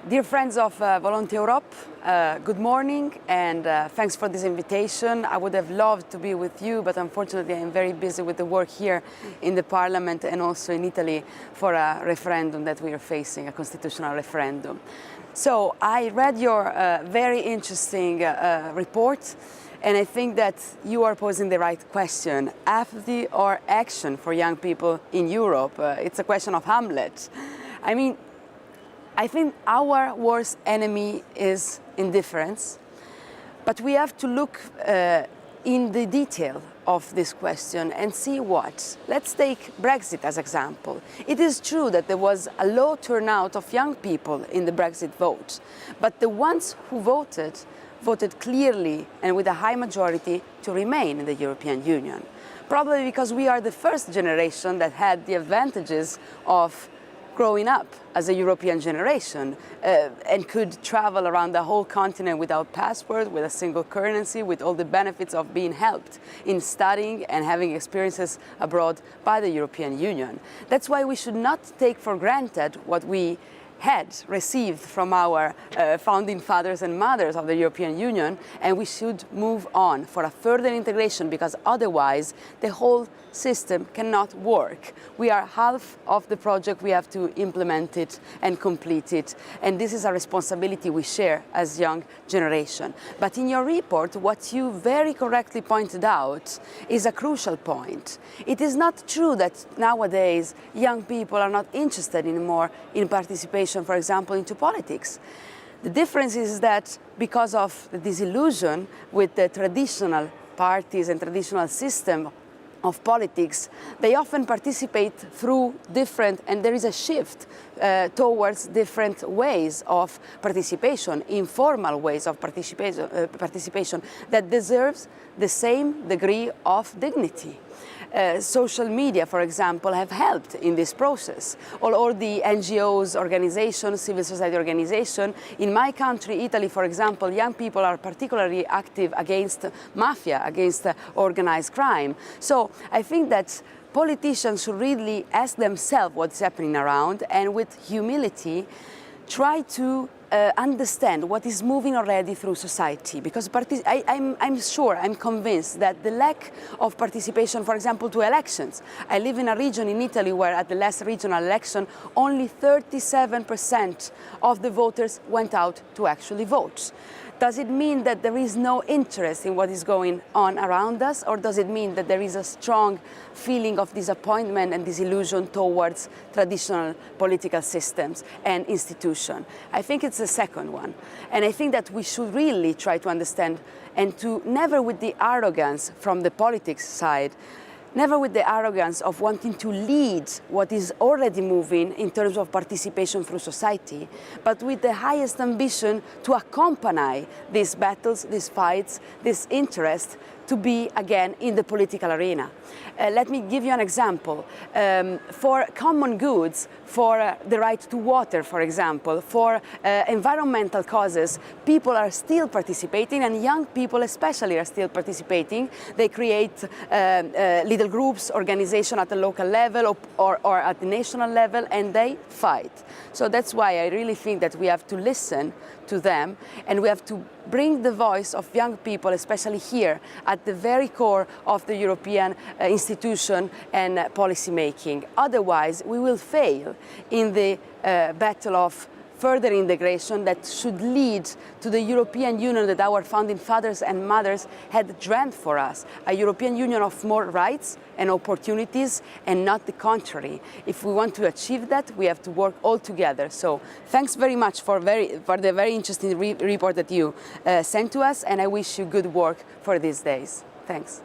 Dear friends of Volonteurope, good morning and thanks for this invitation. I would have loved to be with you, but unfortunately I'm very busy with the work here in the Parliament and also in Italy for a referendum that we are facing, a constitutional referendum. So I read your very interesting report, and I think that you are posing the right question. Apathy or action for young people in Europe? It's a question of Hamlet. I think our worst enemy is indifference, but we have to look in the detail of this question and see what. Let's take Brexit as example. It is true that there was a low turnout of young people in the Brexit vote, but the ones who voted clearly and with a high majority to remain in the European Union. Probably because we are the first generation that had the advantages of growing up as a European generation and could travel around the whole continent without passport, with a single currency, with all the benefits of being helped in studying and having experiences abroad by the European Union. That's why we should not take for granted what we had received from our founding fathers and mothers of the European Union, and we should move on for a further integration, because otherwise the whole system cannot work. We are half of the project, we have to implement it and complete it, and this is a responsibility we share as young generation. But in your report, what you very correctly pointed out is a crucial point. It is not true that nowadays young people are not interested anymore in participation, for example, into politics. The difference is that because of the disillusion with the traditional parties and traditional system of politics, they often participate through different, and there is a shift towards different ways of participation, informal ways of participation that deserves the same degree of dignity. Social media, for example, have helped in this process. All the NGOs, organizations, civil society organizations. In my country, Italy, for example, young people are particularly active against mafia, against organized crime. So I think that politicians should really ask themselves what's happening around, and with humility try to understand what is moving already through society, because I'm convinced that the lack of participation, for example, to elections. I live in a region in Italy where at the last regional election only 37% of the voters went out to actually vote. Does it mean that there is no interest in what is going on around us, or does it mean that there is a strong feeling of disappointment and disillusion towards traditional political systems and institutions? I think it's the second one. And I think that we should really try to understand, and to never with the arrogance from the politics side, never with the arrogance of wanting to lead what is already moving in terms of participation through society, but with the highest ambition to accompany these battles, these fights, this interest to be again in the political arena. Let me give you an example. For common goods, for the right to water, for example, for environmental causes, people are still participating, and young people especially are still participating. They create little groups, organizations at the local level or at the national level, and they fight. So that's why I really think that we have to listen to them, and we have to bring the voice of young people, especially here, at the very core of the European institution and policy making. Otherwise, we will fail in the battle of further integration that should lead to the European Union that our founding fathers and mothers had dreamt for us, a European Union of more rights and opportunities, and not the contrary. If we want to achieve that, we have to work all together. So thanks very much for the very interesting report that you sent to us, and I wish you good work for these days. Thanks.